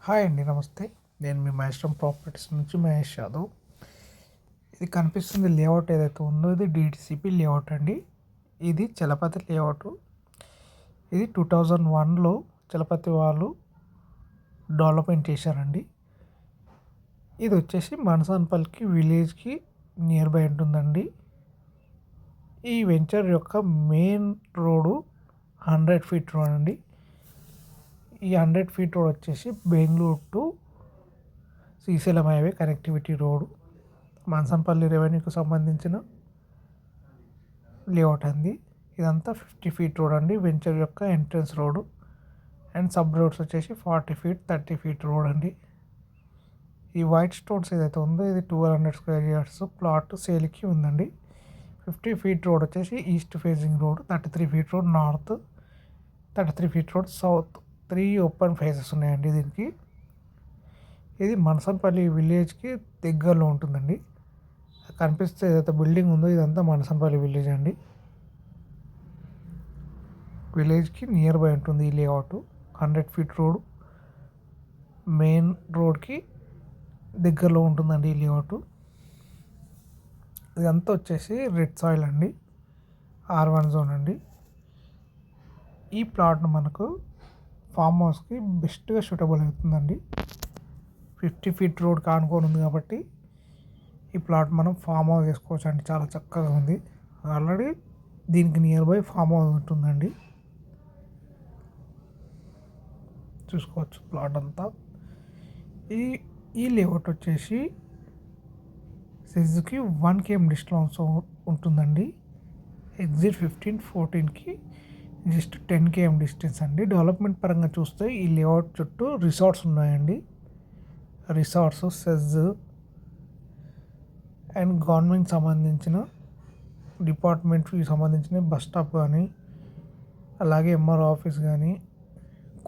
Hi అండి, నమస్తే. నేను మీ మహేశ్వరం ప్రాపర్టీస్ నుంచి మహేష్ యాదవ్. ఇది కనిపిస్తుంది లేఅవుట్ ఏదైతే ఉందో ఇది డిటిసిపి లేఅవుట్ అండి. ఇది చలపతి లేఅవుట్. ఇది 2001లో చలపతి వాళ్ళు డెవలప్మెంట్ చేశారండి. ఇది వచ్చేసి మనసాన్పల్లికి విలేజ్కి నియర్ బై ఉంటుందండి. ఈ వెంచర్ యొక్క మెయిన్ రోడ్డు 100 ఫీట్ రోడ్ అండి. ఈ 100 ఫీట్ రోడ్ వచ్చేసి Bengaluru to Srisailam highway connectivity road. Manasampalli రెవెన్యూకి సంబంధించిన లేఅవుట్ అండి. ఇదంతా 50 ఫీట్ రోడ్ అండి. వెంచర్ యొక్క entrance road and sub roads వచ్చేసి 40 ఫీట్ 30 ఫీట్ రోడ్ అండి. ఈ వైట్ స్టోన్స్ ఏదైతే ఉందో ఇది 1200 స్క్వేర్ యార్డ్స్ ప్లాట్ సేల్కి ఉందండి. 50 ఫీట్ రోడ్ వచ్చేసి east facing road, 33 feet road north, 33 feet road south. 3 open faces ఉన్నాయండి దీనికి. ఇది మనసంపల్లి విలేజ్కి దగ్గరలో ఉంటుందండి. కనిపిస్తే ఏదైతే బిల్డింగ్ ఉందో ఇదంతా మనసంపల్లి విలేజ్ అండి. విలేజ్కి నియర్ బై ఉంటుంది ఈ లేఅవుట్. 100 ఫీట్ రోడ్ మెయిన్ రోడ్కి దగ్గరలో ఉంటుందండి ఈ లేఅవుట్. ఇదంతా వచ్చేసి రెడ్ సాయిల్ అండి, R1 జోన్ అండి. ఈ ప్లాట్ మనకు ఫామ్ హౌస్కి బెస్ట్గా సూటబుల్ అవుతుందండి. 50 ఫీట్ రోడ్ కానుకొని ఉంది కాబట్టి ఈ ప్లాట్ మనం ఫామ్ హౌస్ వేసుకోవచ్చు అండి. చాలా చక్కగా ఉంది. ఆల్రెడీ దీనికి నియర్ బై ఫామ్ హౌస్ ఉంటుందండి. చూసుకోవచ్చు ప్లాట్ అంతా. ఈ ఈ లేఅవుట్ వచ్చేసి సెజ్కి 1 km డిస్టెన్స్ ఉంటుందండి. ఎగ్జిట్ 14కి జస్ట్ 10 km డిస్టెన్స్ అండి. డెవలప్మెంట్ పరంగా చూస్తే ఈ లేఅవుట్ చుట్టూ రిసార్ట్స్ ఉన్నాయండి. రిసార్ట్స్, సెజ్ అండ్ గవర్నమెంట్ సంబంధించిన డిపార్ట్మెంట్కి సంబంధించిన బస్ స్టాప్ కానీ, అలాగే ఎంఆర్ ఆఫీస్ కానీ,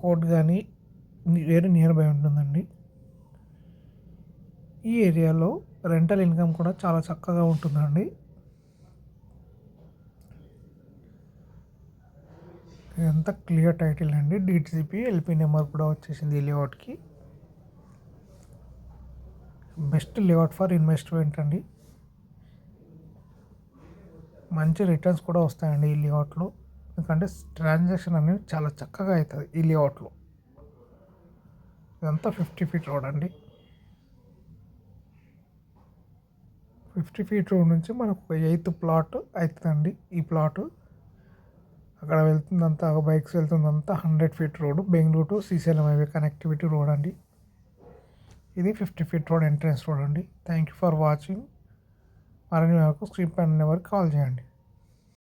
కోర్ట్ కానీ వేరే నియర్ బై ఉంటుందండి. ఈ ఏరియాలో రెంటల్ ఇన్కమ్ కూడా చాలా చక్కగా ఉంటుందండి. ఇదంతా క్లియర్ టైటిల్ అండి. డిటిసిపి ఎల్పి నెంబర్ కూడా వచ్చేసింది ఈ లేఅవుట్కి. బెస్ట్ లేఅవుట్ ఫర్ ఇన్వెస్ట్మెంట్ అండి. మంచి రిటర్న్స్ కూడా వస్తాయండి ఈ లేఅవుట్లో. ఎందుకంటే ట్రాన్సాక్షన్ అనేది చాలా చక్కగా అవుతుంది ఈ లేఅవుట్లో. ఇదంతా 50 ఫీట్ రోడ్ అండి. 50 ఫీట్ రోడ్ నుంచి మనకు 8th ప్లాట్ అవుతుందండి ఈ ప్లాట్. అక్కడ వెళ్తుందంతా బైక్స్ వెళ్తుందంతా 100 feet road, Bengaluru to Srisailam highway connectivity road అండి. ఇది 50 ఫీట్ రోడ్ ఎంట్రన్స్ రోడ్ అండి. Thank you for watching. మరిన్ని వరకు స్క్రీన్ పైన నెంబర్కి కాల్ చేయండి.